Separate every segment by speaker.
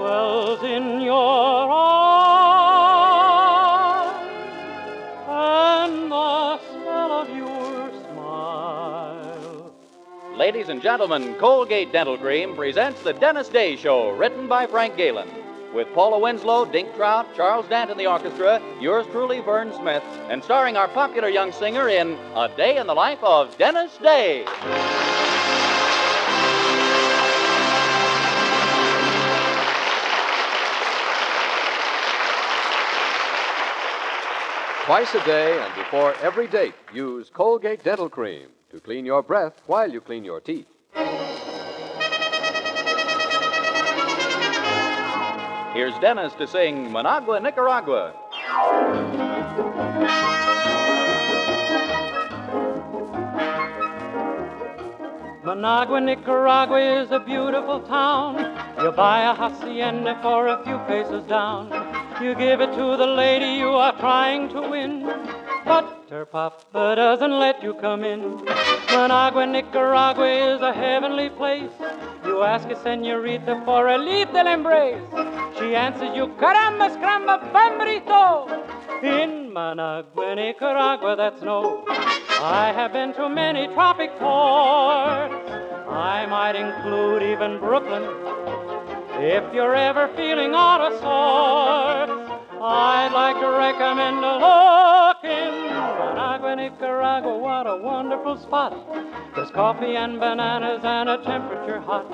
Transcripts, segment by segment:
Speaker 1: dwells in your eyes, and the smell of your smile.
Speaker 2: Ladies and gentlemen, Colgate Dental Cream presents The Dennis Day Show, written by Frank Galen. With Paula Winslow, Dink Trout, Charles Dant in the orchestra, yours truly, Vern Smith, and starring our popular young singer in A Day in the Life of Dennis Day.
Speaker 3: Twice a day and before every date, use Colgate Dental Cream to clean your breath while you clean your teeth.
Speaker 2: Here's Dennis to sing Managua, Nicaragua.
Speaker 1: Managua, Nicaragua is a beautiful town. You buy a hacienda for a few pesos down. You give it to the lady you are trying to win, but her papa doesn't let you come in. Managua, Nicaragua is a heavenly place. You ask a senorita for a little embrace. She answers you, caramba, scramba, bambrito. In Managua, Nicaragua, that's no. I have been to many tropic ports. I might include even Brooklyn. If you're ever feeling out of sorts, I'd like to recommend a look in Managua, Nicaragua. What a wonderful spot. There's coffee and bananas and a temperature hot.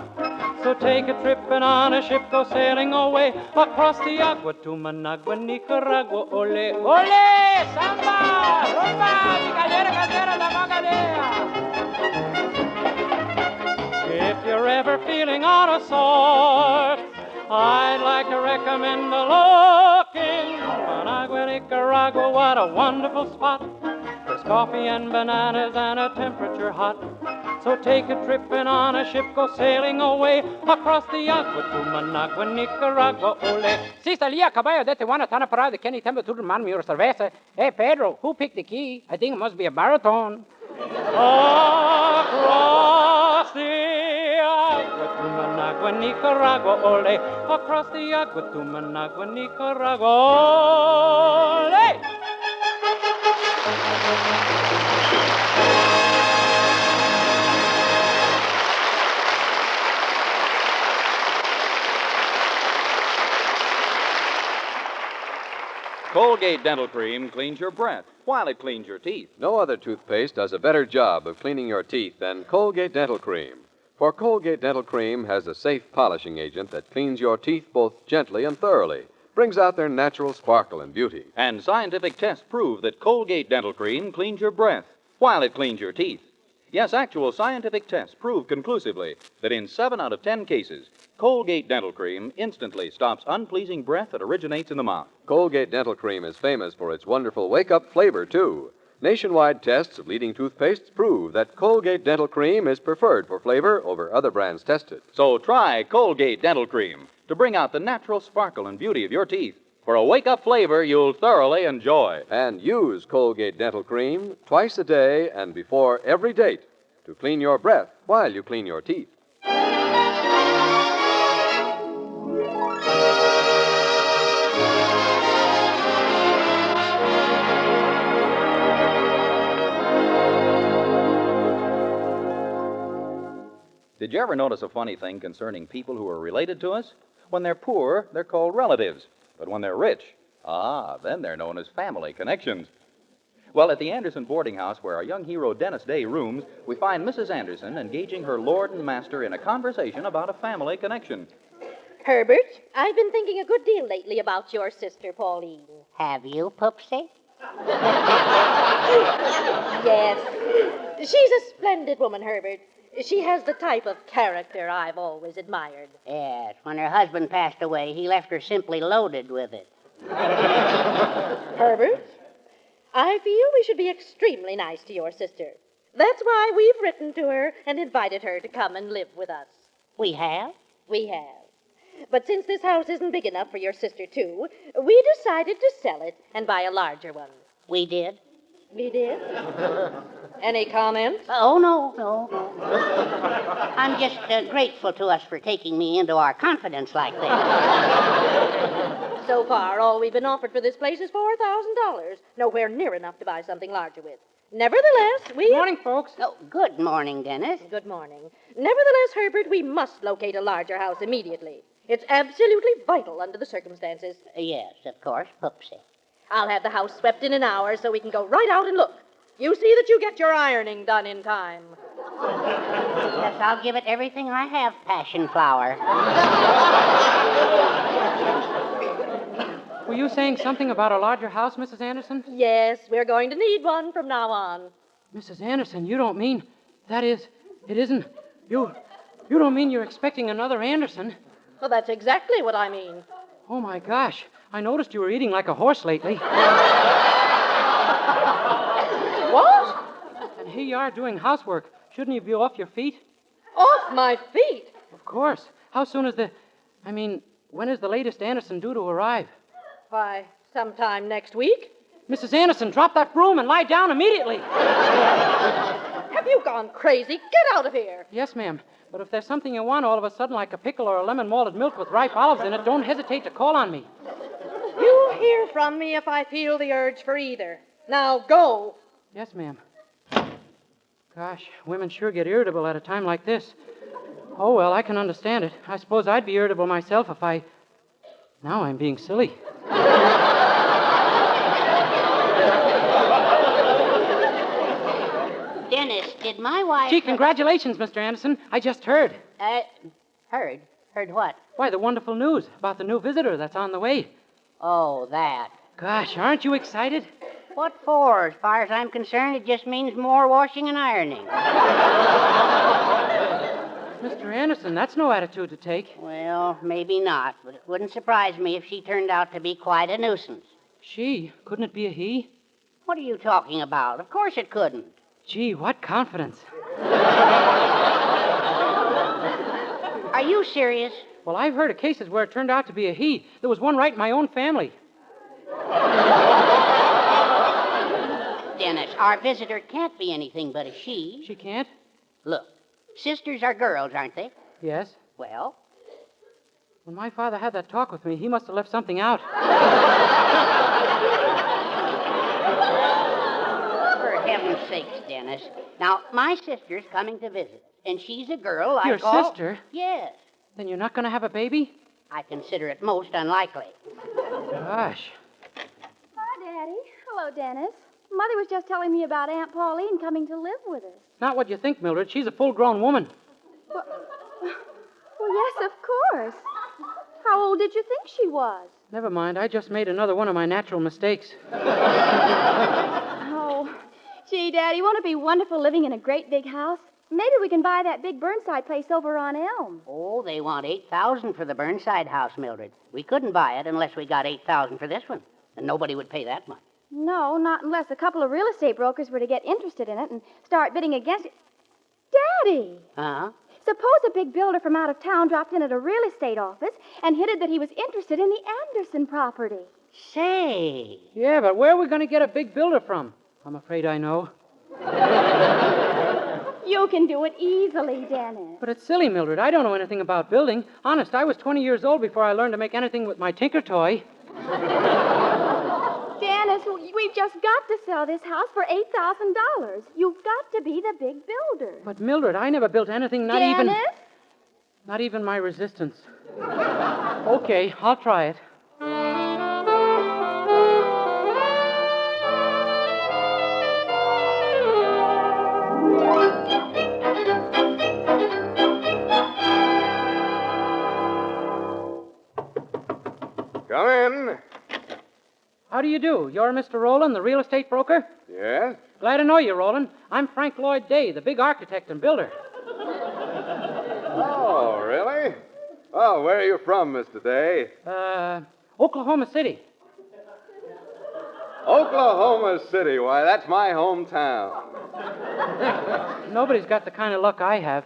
Speaker 1: So take a trip and on a ship go sailing away across the agua to Managua, Nicaragua. Ole, ole, samba, rumba, picadera, cadera, la magadera. If you're ever feeling out of sorts, I'd like to recommend a look in Managua, Nicaragua. What a wonderful spot. There's coffee and bananas and a temperature hot. So take a trip and on a ship go sailing away across the agua to Managua, Nicaragua. Ole.
Speaker 4: Si salía caballo de Tijuana, Tana Parada, Kenny Temple, to man me your cerveza. Hey, Pedro, who picked the key? I think it must be a baritone.
Speaker 1: Across the agua to Managua, Nicaragua. Ole. Across the agua to Managua, Nicaragua. Ole.
Speaker 2: Colgate Dental Cream cleans your breath while it cleans your teeth.
Speaker 3: No other toothpaste does a better job of cleaning your teeth than Colgate Dental Cream. For Colgate Dental Cream has a safe polishing agent that cleans your teeth both gently and thoroughly, brings out their natural sparkle and beauty.
Speaker 2: And scientific tests prove that Colgate Dental Cream cleans your breath while it cleans your teeth. Yes, actual scientific tests prove conclusively that in 7 out of 10 cases, Colgate Dental Cream instantly stops unpleasing breath that originates in the mouth.
Speaker 3: Colgate Dental Cream is famous for its wonderful wake-up flavor, too. Nationwide tests of leading toothpastes prove that Colgate Dental Cream is preferred for flavor over other brands tested.
Speaker 2: So try Colgate Dental Cream to bring out the natural sparkle and beauty of your teeth for a wake-up flavor you'll thoroughly enjoy.
Speaker 3: And use Colgate Dental Cream twice a day and before every date to clean your breath while you clean your teeth.
Speaker 2: Did you ever notice a funny thing concerning people who are related to us? When they're poor, they're called relatives. But when they're rich, then they're known as family connections. Well, at the Anderson boarding house where our young hero Dennis Day rooms, we find Mrs. Anderson engaging her lord and master in a conversation about a family connection.
Speaker 5: Herbert, I've been thinking a good deal lately about your sister, Pauline.
Speaker 4: Have you, Poopsie?
Speaker 5: Yes. She's a splendid woman, Herbert. She has the type of character I've always admired.
Speaker 4: Yes, when her husband passed away, he left her simply loaded with it.
Speaker 5: Herbert, I feel we should be extremely nice to your sister. That's why we've written to her and invited her to come and live with us.
Speaker 4: We have?
Speaker 5: We have. But since this house isn't big enough for your sister, too, we decided to sell it and buy a larger one.
Speaker 4: We did?
Speaker 5: We did? Any comments?
Speaker 6: Oh, no. I'm just grateful to us for taking me into our confidence like this.
Speaker 5: So far, all we've been offered for this place is $4,000. Nowhere near enough to buy something larger with. Nevertheless, we...
Speaker 4: Good morning, folks.
Speaker 6: Oh, good morning, Dennis.
Speaker 5: Good morning. Nevertheless, Herbert, we must locate a larger house immediately. It's absolutely vital under the circumstances.
Speaker 6: Yes, of course, Poopsie.
Speaker 5: I'll have the house swept in an hour so we can go right out and look. You see that you get your ironing done in time.
Speaker 6: Yes, I'll give it everything I have, Passion Flower.
Speaker 4: Were you saying something about a larger house, Mrs. Anderson?
Speaker 5: Yes, we're going to need one from now on.
Speaker 4: Mrs. Anderson, you don't mean... That is, it isn't... You don't mean you're expecting another Anderson?
Speaker 5: Well, that's exactly what I mean.
Speaker 4: Oh, my gosh. I noticed you were eating like a horse lately.
Speaker 5: What?
Speaker 4: And here you are doing housework. Shouldn't you be off your feet?
Speaker 5: Off my feet?
Speaker 4: Of course. How soon is when is the latest Anderson due to arrive?
Speaker 5: Why, sometime next week.
Speaker 4: Mrs. Anderson, drop that broom and lie down immediately.
Speaker 5: Have you gone crazy? Get out of here.
Speaker 4: Yes, ma'am. But if there's something you want all of a sudden, like a pickle or a lemon malted milk with ripe olives in it, don't hesitate to call on me.
Speaker 5: You'll hear from me if I feel the urge for either. Now, go.
Speaker 4: Yes, ma'am. Gosh, women sure get irritable at a time like this. Oh, well, I can understand it. I suppose I'd be irritable myself if I... Now I'm being silly.
Speaker 6: Dennis, did my wife...
Speaker 4: Gee, congratulations, Mr. Anderson. I just heard.
Speaker 6: Heard? Heard what?
Speaker 4: Why, the wonderful news about the new visitor that's on the way.
Speaker 6: Oh, that.
Speaker 4: Gosh, aren't you excited?
Speaker 6: What for? As far as I'm concerned, it just means more washing and ironing.
Speaker 4: Mr. Anderson, that's no attitude to take.
Speaker 6: Well, maybe not, but it wouldn't surprise me if she turned out to be quite a nuisance.
Speaker 4: She? Couldn't it be a he?
Speaker 6: What are you talking about? Of course it couldn't.
Speaker 4: Gee, what confidence.
Speaker 6: Are you serious?
Speaker 4: Well, I've heard of cases where it turned out to be a he. There was one right in my own family.
Speaker 6: Dennis, our visitor can't be anything but a she.
Speaker 4: She can't?
Speaker 6: Look, sisters are girls, aren't they?
Speaker 4: Yes.
Speaker 6: Well?
Speaker 4: When my father had that talk with me, he must have left something out.
Speaker 6: For heaven's sakes, Dennis. Now, my sister's coming to visit, and she's a girl
Speaker 4: Your sister?
Speaker 6: Yes.
Speaker 4: Then you're not going to have a baby?
Speaker 6: I consider it most unlikely.
Speaker 4: Gosh.
Speaker 7: Hi, Daddy. Hello, Dennis. Mother was just telling me about Aunt Pauline coming to live with us.
Speaker 4: Not what you think, Mildred. She's a full-grown woman.
Speaker 7: Well, yes, of course. How old did you think she was?
Speaker 4: Never mind. I just made another one of my natural mistakes.
Speaker 7: Oh, gee, Daddy, won't it be wonderful living in a great big house? Maybe we can buy that big Burnside place over on Elm.
Speaker 6: Oh, they want $8,000 for the Burnside house, Mildred. We couldn't buy it unless we got $8,000 for this one, and nobody would pay that much.
Speaker 7: No, not unless a couple of real estate brokers were to get interested in it and start bidding against it. Daddy!
Speaker 6: Huh?
Speaker 7: Suppose a big builder from out of town dropped in at a real estate office and hinted that he was interested in the Anderson property.
Speaker 6: Say.
Speaker 4: Yeah, but where are we going to get a big builder from? I'm afraid I know.
Speaker 7: You can do it easily, Dennis.
Speaker 4: But it's silly, Mildred. I don't know anything about building. Honest, I was 20 years old before I learned to make anything with my tinker toy.
Speaker 7: Dennis, we've just got to sell this house for $8,000. You've got to be the big builder.
Speaker 4: But, Mildred, I never built anything, not even my resistance. Okay, I'll try it.
Speaker 8: Come in.
Speaker 4: How do you do? You're Mr. Rowland, the real estate broker?
Speaker 8: Yes?
Speaker 4: Glad to know you, Rowland. I'm Frank Lloyd Day, the big architect and builder.
Speaker 8: Oh, really? Oh, where are you from, Mr. Day?
Speaker 4: Oklahoma City.
Speaker 8: Oklahoma City. Why, that's my hometown.
Speaker 4: Nobody's got the kind of luck I have.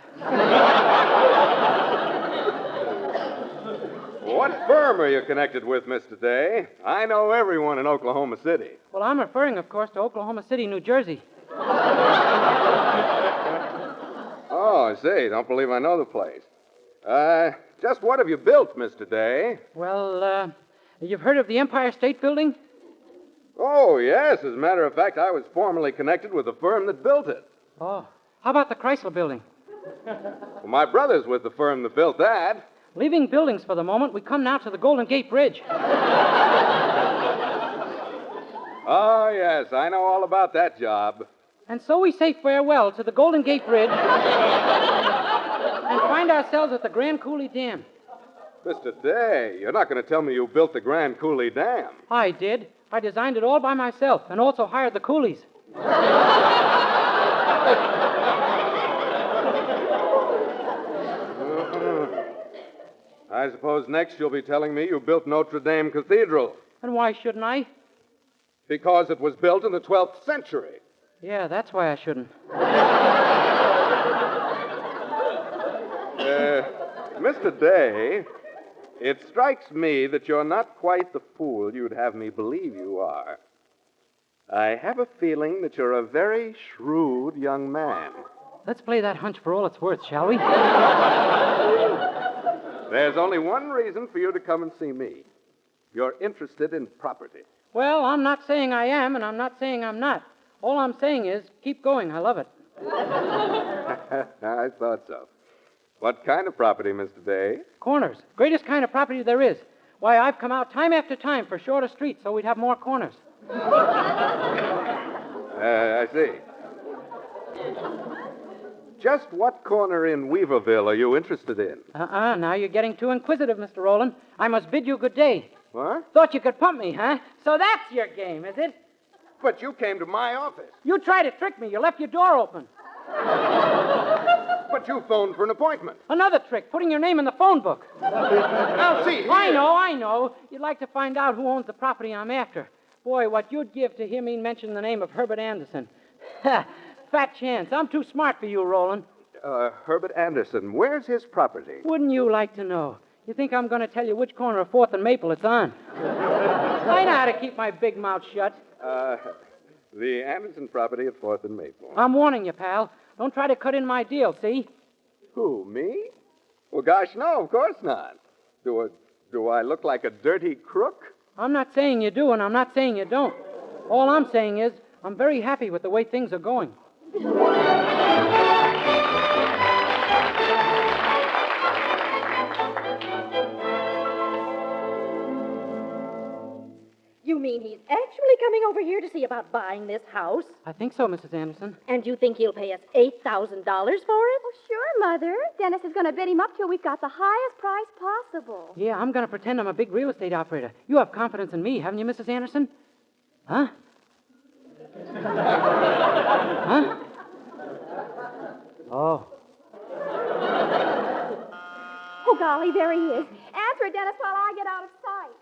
Speaker 8: What firm are you connected with, Mr. Day? I know everyone in Oklahoma City.
Speaker 4: Well, I'm referring, of course, to Oklahoma City, New Jersey.
Speaker 8: I see. Don't believe I know the place. Just what have you built, Mr. Day?
Speaker 4: Well, you've heard of the Empire State Building?
Speaker 8: Oh, yes. As a matter of fact, I was formerly connected with the firm that built it.
Speaker 4: Oh. How about the Chrysler Building?
Speaker 8: Well, my brother's with the firm that built that.
Speaker 4: Leaving buildings for the moment, we come now to the Golden Gate Bridge.
Speaker 8: Oh, yes. I know all about that job.
Speaker 4: And so we say farewell to the Golden Gate Bridge and find ourselves at the Grand Coulee Dam.
Speaker 8: Mr. Day, you're not going to tell me you built the Grand Coulee Dam.
Speaker 4: I did. I designed it all by myself and also hired the coolies.
Speaker 8: I suppose next you'll be telling me you built Notre Dame Cathedral.
Speaker 4: And why shouldn't I?
Speaker 8: Because it was built in the 12th century.
Speaker 4: Yeah, that's why I shouldn't.
Speaker 8: Mr. Day, it strikes me that you're not quite the fool you'd have me believe you are. I have a feeling that you're a very shrewd young man.
Speaker 4: Let's play that hunch for all it's worth, shall we?
Speaker 8: There's only one reason for you to come and see me. You're interested in property.
Speaker 4: Well, I'm not saying I am, and I'm not saying I'm not. All I'm saying is, keep going. I love it.
Speaker 8: I thought so. What kind of property, Mr. Day?
Speaker 4: Corners. Greatest kind of property there is. Why, I've come out time after time for shorter streets so we'd have more corners.
Speaker 8: I see. Just what corner in Weaverville are you interested in?
Speaker 4: Now you're getting too inquisitive, Mr. Rowland. I must bid you good day.
Speaker 8: What?
Speaker 4: Thought you could pump me, huh? So that's your game, is it?
Speaker 8: But you came to my office.
Speaker 4: You tried to trick me. You left your door open.
Speaker 8: But you phoned for an appointment.
Speaker 4: Another trick, putting your name in the phone book.
Speaker 8: Now, see here.
Speaker 4: I know. You'd like to find out who owns the property I'm after. Boy, what you'd give to hear me mention the name of Herbert Anderson. Fat chance. I'm too smart for you, Roland.
Speaker 8: Herbert Anderson. Where's his property?
Speaker 4: Wouldn't you like to know? You think I'm going to tell you which corner of 4th and Maple it's on? I know how to keep my big mouth shut.
Speaker 8: The Anderson property at 4th and Maple.
Speaker 4: I'm warning you, pal. Don't try to cut in my deal, see?
Speaker 8: Who, me? Well, gosh, no, of course not. Do I look like a dirty crook?
Speaker 4: I'm not saying you do, and I'm not saying you don't. All I'm saying is I'm very happy with the way things are going.
Speaker 5: You mean he's actually coming over here to see about buying this house?
Speaker 4: I think so, Mrs. Anderson.
Speaker 5: And you think he'll pay us $8,000 for it?
Speaker 7: Oh, sure, Mother. Dennis is going to bid him up till we've got the highest price possible.
Speaker 4: Yeah, I'm going to pretend I'm a big real estate operator. You have confidence in me, haven't you, Mrs. Anderson? Huh? Huh? Oh.
Speaker 7: Oh, golly, there he is. Answer it, Dennis, while I get out of sight.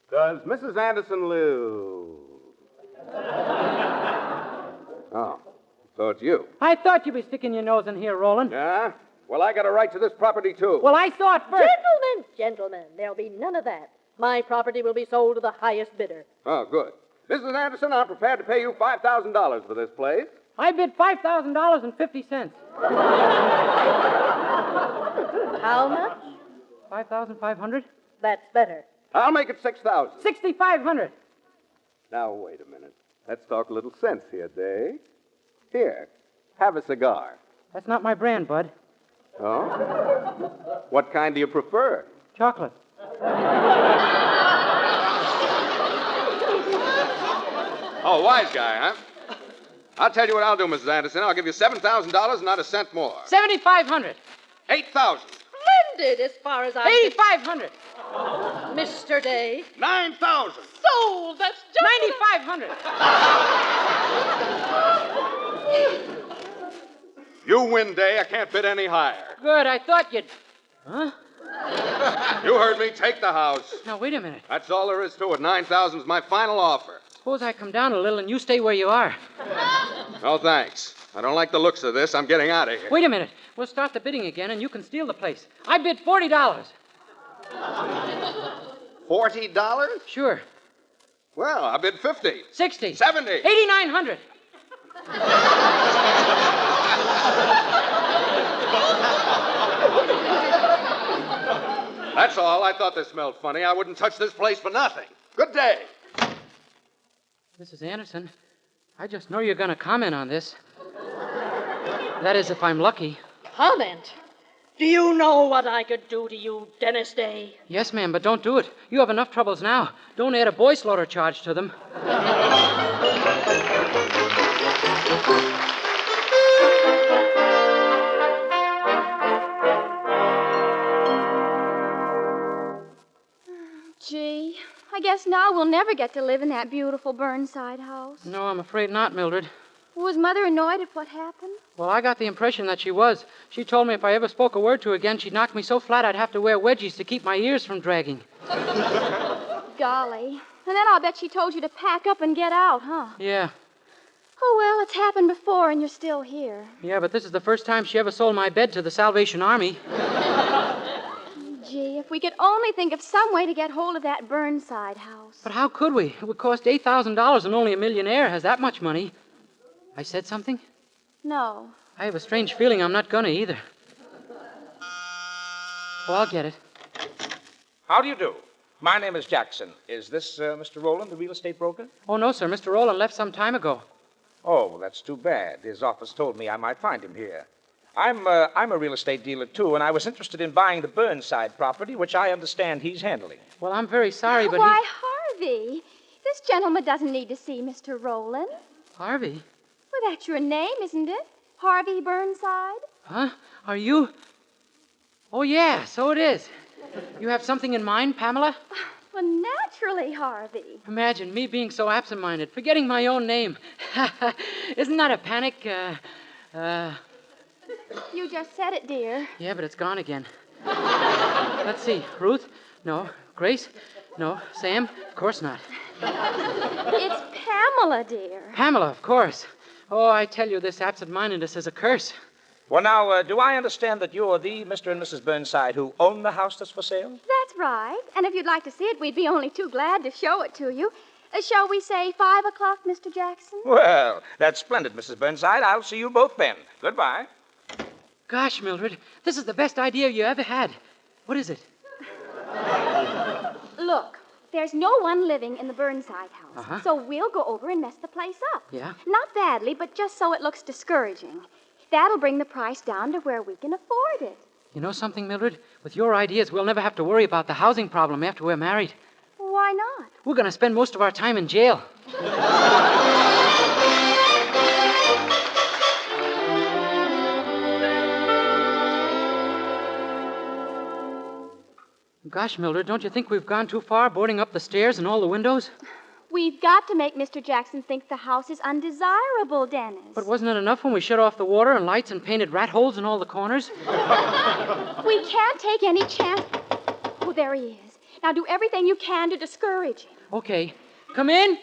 Speaker 8: Does Mrs. Anderson live? Oh, so it's you.
Speaker 4: I thought you'd be sticking your nose in here, Roland.
Speaker 8: Yeah? Well, I got a right to this property, too.
Speaker 4: Well, I saw it first.
Speaker 5: Gentlemen, there'll be none of that. My property will be sold to the highest bidder.
Speaker 8: Oh, good. Mrs. Anderson, I'm prepared to pay you $5,000 for this place.
Speaker 4: I bid $5,000.50.
Speaker 5: How much?
Speaker 4: 5,500?
Speaker 5: That's better.
Speaker 8: I'll make it $6,000.
Speaker 4: 6,500.
Speaker 8: Now, wait a minute. Let's talk a little sense here, Day. Here, have a cigar.
Speaker 4: That's not my brand, Bud.
Speaker 8: Oh? What kind do you prefer?
Speaker 4: Chocolate.
Speaker 8: Oh, wise guy, huh? I'll tell you what I'll do, Mrs. Anderson. I'll give you $7,000 and not a cent more.
Speaker 4: 7,500.
Speaker 8: 8,000.
Speaker 5: Splendid, as far as I...
Speaker 4: 8,500.
Speaker 5: Mr. Day.
Speaker 8: 9,000.
Speaker 5: Sold. That's just...
Speaker 4: 9,500.
Speaker 8: You win, Day. I can't bid any higher.
Speaker 4: Good. I thought you'd... Huh?
Speaker 8: You heard me. Take the house.
Speaker 4: Now, wait a minute.
Speaker 8: That's all there is to it. 9,000 is my final offer.
Speaker 4: Suppose I come down a little and you stay where you are.
Speaker 8: No, thanks. I don't like the looks of this. I'm getting out of here.
Speaker 4: Wait a minute. We'll start the bidding again and you can steal the place. I bid $40.
Speaker 8: $40?
Speaker 4: Sure.
Speaker 8: Well, I bid 50.
Speaker 4: 60.
Speaker 8: 70.
Speaker 4: 8,900.
Speaker 8: That's all. I thought this smelled funny. I wouldn't touch this place for nothing. Good day.
Speaker 4: Mrs. Anderson, I just know you're going to comment on this. That is, if I'm lucky.
Speaker 5: Comment? Do you know what I could do to you, Dennis Day?
Speaker 4: Yes, ma'am, but don't do it. You have enough troubles now. Don't add a boy slaughter charge to them.
Speaker 7: Gee, I guess now we'll never get to live in that beautiful Burnside house.
Speaker 4: No, I'm afraid not, Mildred.
Speaker 7: Was Mother annoyed at what happened?
Speaker 4: Well, I got the impression that she was. She told me if I ever spoke a word to her again, she'd knock me so flat I'd have to wear wedgies to keep my ears from dragging.
Speaker 7: Golly. And then I'll bet she told you to pack up and get out, huh?
Speaker 4: Yeah.
Speaker 7: Oh, well, it's happened before and you're still here.
Speaker 4: Yeah, but this is the first time she ever sold my bed to the Salvation Army.
Speaker 7: Gee, if we could only think of some way to get hold of that Burnside house.
Speaker 4: But how could we? It would cost $8,000 and only a millionaire has that much money. I said something?
Speaker 7: No.
Speaker 4: I have a strange feeling I'm not gonna either. Well, I'll get it.
Speaker 9: How do you do? My name is Jackson. Is this Mr. Rowland, the real estate broker?
Speaker 4: Oh, no, sir. Mr. Rowland left some time ago.
Speaker 9: Oh, well, that's too bad. His office told me I might find him here. I'm a real estate dealer, too, and I was interested in buying the Burnside property, which I understand he's handling.
Speaker 4: Well, I'm very sorry, but
Speaker 7: Why, Harvey, this gentleman doesn't need to see Mr. Rowland.
Speaker 4: Harvey?
Speaker 7: Well, that's your name, isn't it? Harvey Burnside?
Speaker 4: Huh? Are you... Oh, yeah, so it is. You have something in mind, Pamela?
Speaker 7: Well, naturally, Harvey.
Speaker 4: Imagine me being so absent-minded, forgetting my own name. Isn't that a panic,
Speaker 7: You just said it, dear.
Speaker 4: Yeah, but it's gone again. Let's see. Ruth? No. Grace? No. Sam? Of course not.
Speaker 7: It's Pamela, dear.
Speaker 4: Pamela, of course. Oh, I tell you, this absent-mindedness is a curse.
Speaker 9: Well, now, do I understand that you're the Mr. and Mrs. Burnside who own the house that's for sale?
Speaker 7: That's right. And if you'd like to see it, we'd be only too glad to show it to you. Shall we say 5 o'clock, Mr. Jackson?
Speaker 9: Well, that's splendid, Mrs. Burnside. I'll see you both then. Goodbye.
Speaker 4: Gosh, Mildred, this is the best idea you ever had. What is it?
Speaker 7: Look, there's no one living in the Burnside house.
Speaker 4: Uh-huh.
Speaker 7: So we'll go over and mess the place up.
Speaker 4: Yeah?
Speaker 7: Not badly, but just so it looks discouraging. That'll bring the price down to where we can afford it.
Speaker 4: You know something, Mildred? With your ideas, we'll never have to worry about the housing problem after we're married.
Speaker 7: Why not?
Speaker 4: We're going to spend most of our time in jail. Gosh, Mildred, don't you think we've gone too far, boarding up the stairs and all the windows?
Speaker 7: We've got to make Mr. Jackson think the house is undesirable, Dennis.
Speaker 4: But wasn't it enough when we shut off the water and lights and painted rat holes in all the corners?
Speaker 7: We can't take any chance. Oh, there he is. Now do everything you can to discourage him.
Speaker 4: Okay. Come in.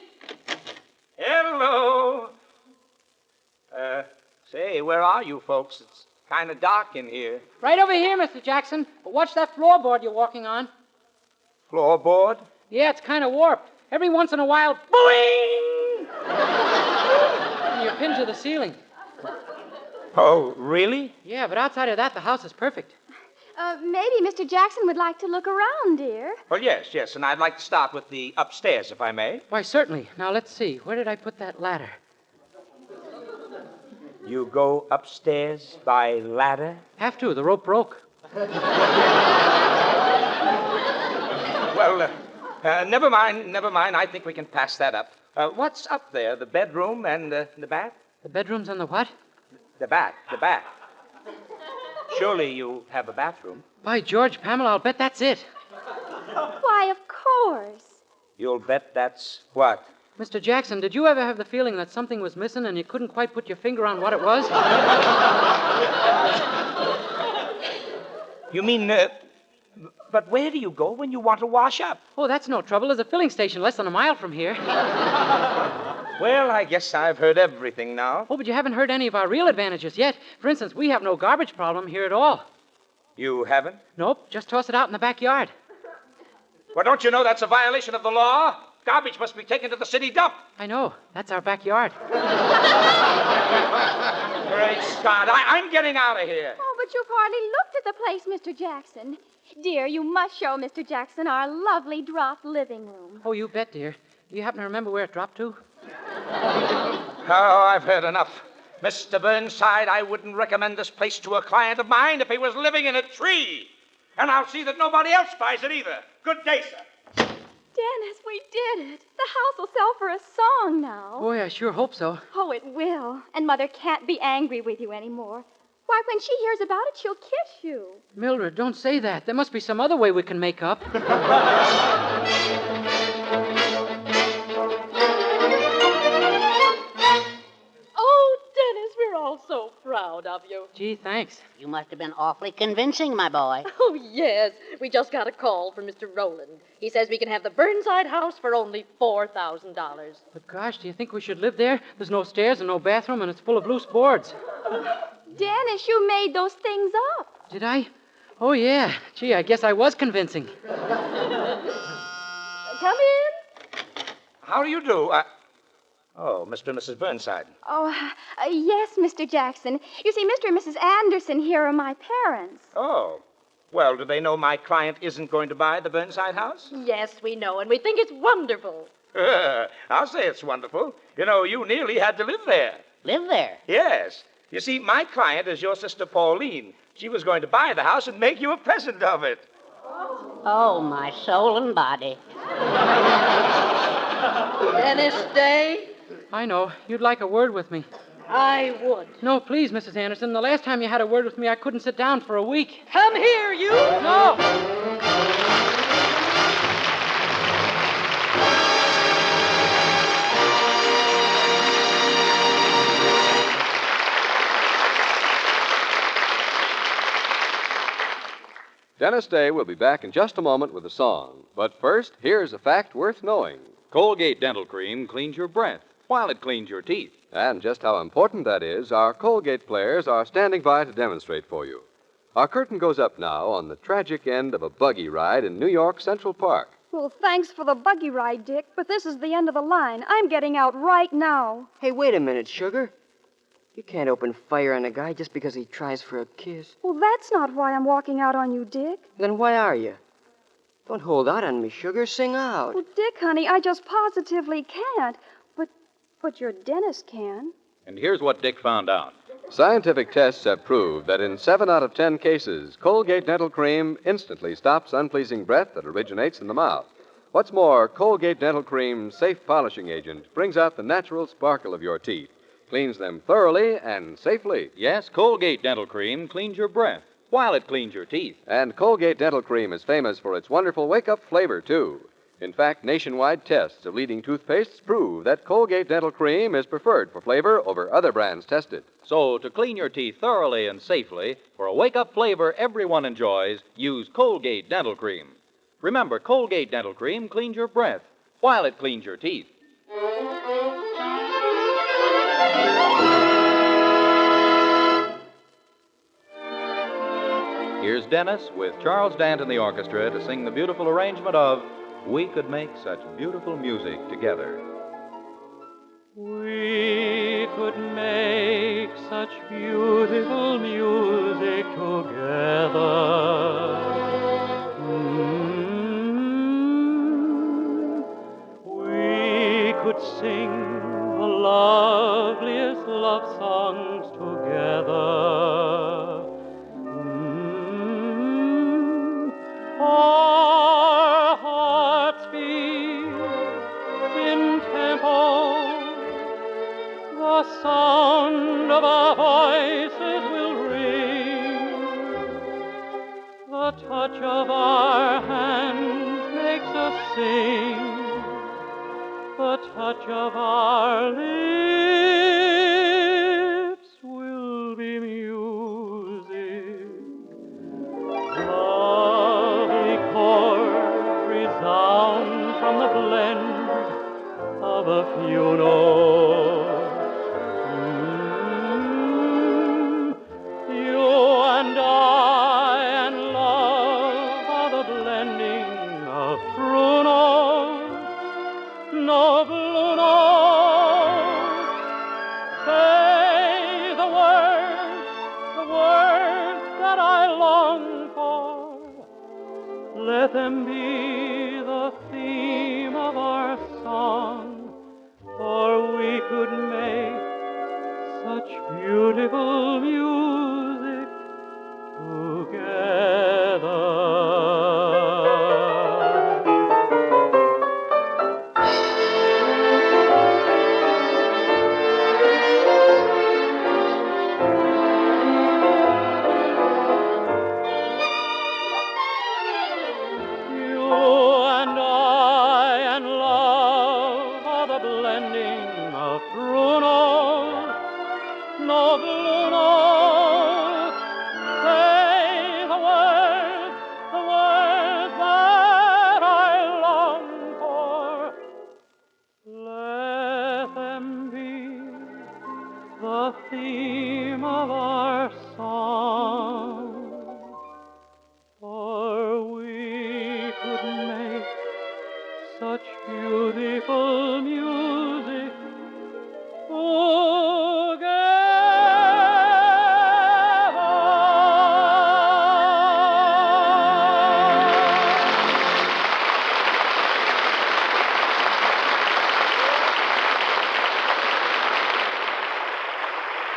Speaker 9: Hello. Say, where are you folks? It's kind of dark in here.
Speaker 4: Right over here, Mr. Jackson. But watch that floorboard you're walking on.
Speaker 9: Floorboard?
Speaker 4: Yeah, it's kind of warped. Every once in a while, boing! And you're pinned to the ceiling.
Speaker 9: Oh, really?
Speaker 4: Yeah, but outside of that, the house is perfect.
Speaker 7: Maybe Mr. Jackson would like to look around, dear.
Speaker 9: Well, yes, and I'd like to start with the upstairs, if I may.
Speaker 4: Why, certainly. Now, let's see. Where did I put that ladder?
Speaker 9: You go upstairs by ladder?
Speaker 4: Have to. The rope broke.
Speaker 9: Well, never mind. I think we can pass that up. What's up there? The bedroom and the bath?
Speaker 4: The bedrooms and the what?
Speaker 9: The bath. Surely you have a bathroom.
Speaker 4: By George, Pamela, I'll bet that's it.
Speaker 7: Why, of course.
Speaker 9: You'll bet that's what?
Speaker 4: Mr. Jackson, did you ever have the feeling that something was missing and you couldn't quite put your finger on what it was?
Speaker 9: You mean, but where do you go when you want to wash up?
Speaker 4: Oh, that's no trouble. There's a filling station less than a mile from here.
Speaker 9: Well, I guess I've heard everything now.
Speaker 4: Oh, but you haven't heard any of our real advantages yet. For instance, we have no garbage problem here at all.
Speaker 9: You haven't?
Speaker 4: Nope, just toss it out in the backyard.
Speaker 9: Well, don't you know that's a violation of the law? Garbage must be taken to the city dump.
Speaker 4: I know. That's our backyard.
Speaker 9: Great Scott, I'm getting out of here.
Speaker 7: Oh, but you've hardly looked at the place, Mr. Jackson. Dear, you must show Mr. Jackson our lovely drop living room.
Speaker 4: Oh, you bet, dear. Do you happen to remember where it dropped to?
Speaker 9: Oh, I've heard enough. Mr. Burnside, I wouldn't recommend this place to a client of mine if he was living in a tree. And I'll see that nobody else buys it either. Good day, sir.
Speaker 7: Dennis, we did it. The house will sell for a song now.
Speaker 4: Boy, I sure hope so.
Speaker 7: Oh, it will. And Mother can't be angry with you anymore. Why, when she hears about it, she'll kiss you.
Speaker 4: Mildred, don't say that. There must be some other way we can make up.
Speaker 5: Oh, Dennis, we're all so proud of you.
Speaker 4: Gee, thanks.
Speaker 6: You must have been awfully convincing, my boy.
Speaker 5: Oh, yes. We just got a call from Mr. Rowland. He says we can have the Burnside house for only $4,000.
Speaker 4: But gosh, do you think we should live there? There's no stairs and no bathroom, and it's full of loose boards.
Speaker 7: Dennis, you made those things up.
Speaker 4: Did I? Oh, yeah. Gee, I guess I was convincing.
Speaker 5: Come in.
Speaker 9: How do you do? Oh, Mr. and Mrs. Burnside.
Speaker 7: Oh, yes, Mr. Jackson. You see, Mr. and Mrs. Anderson here are my parents.
Speaker 9: Oh. Well, do they know my client isn't going to buy the Burnside house?
Speaker 5: Yes, we know, and we think it's wonderful.
Speaker 9: I'll say it's wonderful. You know, you nearly had to live there.
Speaker 6: Live there.
Speaker 9: Yes. You see, my client is your sister Pauline. She was going to buy the house and make you a present of it.
Speaker 6: Oh, my soul and body.
Speaker 5: Dennis Day,
Speaker 4: I know. You'd like a word with me.
Speaker 5: I would.
Speaker 4: No, please, Mrs. Anderson. The last time you had a word with me, I couldn't sit down for a week.
Speaker 5: Come here, you.
Speaker 4: No!
Speaker 3: Dennis Day will be back in just a moment with a song. But first, here's a fact worth knowing.
Speaker 2: Colgate Dental Cream cleans your breath while it cleans your teeth.
Speaker 3: And just how important that is, our Colgate players are standing by to demonstrate for you. Our curtain goes up now on the tragic end of a buggy ride in New York Central Park.
Speaker 10: Well, thanks for the buggy ride, Dick, but this is the end of the line. I'm getting out right now.
Speaker 11: Hey, wait a minute, Sugar. You can't open fire on a guy just because he tries for a kiss.
Speaker 10: Well, that's not why I'm walking out on you, Dick.
Speaker 11: Then why are you? Don't hold out on me, Sugar. Sing out.
Speaker 10: Well, Dick, honey, I just positively can't. But your dentist can.
Speaker 2: And here's what Dick found out.
Speaker 3: Scientific tests have proved that in 7 out of 10 cases, Colgate Dental Cream instantly stops unpleasing breath that originates in the mouth. What's more, Colgate Dental Cream's safe polishing agent brings out the natural sparkle of your teeth, cleans them thoroughly and safely.
Speaker 2: Yes, Colgate Dental Cream cleans your breath while it cleans your teeth.
Speaker 3: And Colgate Dental Cream is famous for its wonderful wake-up flavor, too. In fact, nationwide tests of leading toothpastes prove that Colgate Dental Cream is preferred for flavor over other brands tested.
Speaker 2: So, to clean your teeth thoroughly and safely, for a wake-up flavor everyone enjoys, use Colgate Dental Cream. Remember, Colgate Dental Cream cleans your breath while it cleans your teeth. Here's Dennis with Charles Dant and the orchestra to sing the beautiful arrangement of We Could Make Such Beautiful Music Together.
Speaker 1: We could make such beautiful music together. We could sing the loveliest love songs together. Our hearts beat in tempo. The sound of our voices will ring. The touch of our hands makes us sing. The touch of our lips will be music. Lovely chords resound from the blend of a few notes. You and I and love are the blending of true notes, no blue notes. Say the words that I long for. Let them be the theme of our song, for we could make such beautiful music together. Theme of our song, for we could make such beautiful music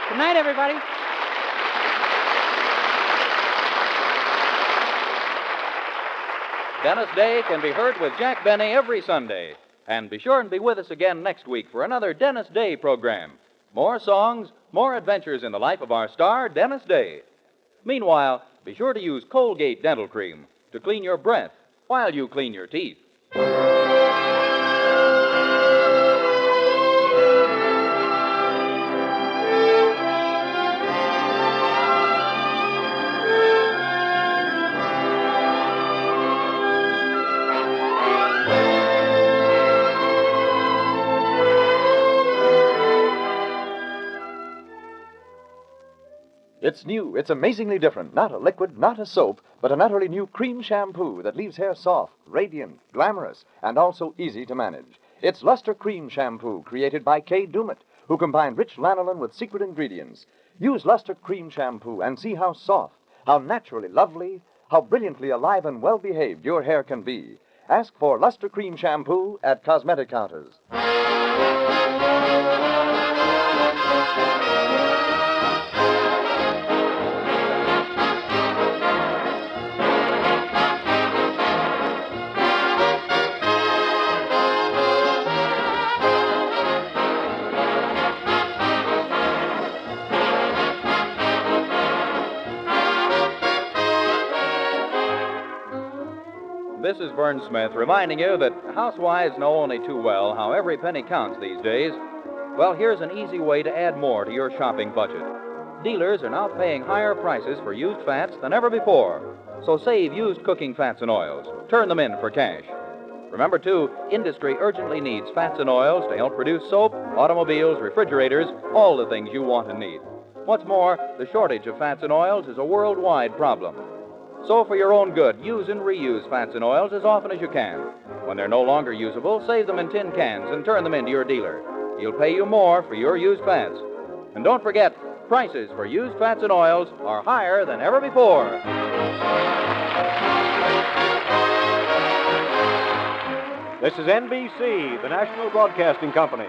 Speaker 4: Good night, everybody.
Speaker 2: Dennis Day can be heard with Jack Benny every Sunday. And be sure and be with us again next week for another Dennis Day program. More songs, more adventures in the life of our star, Dennis Day. Meanwhile, be sure to use Colgate Dental Cream to clean your breath while you clean your teeth.
Speaker 12: It's new. It's amazingly different. Not a liquid, not a soap, but an utterly new cream shampoo that leaves hair soft, radiant, glamorous, and also easy to manage. It's Luster Cream Shampoo, created by Kay Dumit, who combined rich lanolin with secret ingredients. Use Luster Cream Shampoo and see how soft, how naturally lovely, how brilliantly alive and well-behaved your hair can be. Ask for Luster Cream Shampoo at cosmetic counters.
Speaker 2: This is Vern Smith reminding you that housewives know only too well how every penny counts these days. Well, here's an easy way to add more to your shopping budget. Dealers are now paying higher prices for used fats than ever before. So save used cooking fats and oils. Turn them in for cash. Remember, too, industry urgently needs fats and oils to help produce soap, automobiles, refrigerators, all the things you want and need. What's more, the shortage of fats and oils is a worldwide problem. So for your own good, use and reuse fats and oils as often as you can. When they're no longer usable, save them in tin cans and turn them into your dealer. He'll pay you more for your used fats. And don't forget, prices for used fats and oils are higher than ever before.
Speaker 13: This is NBC, the National Broadcasting Company.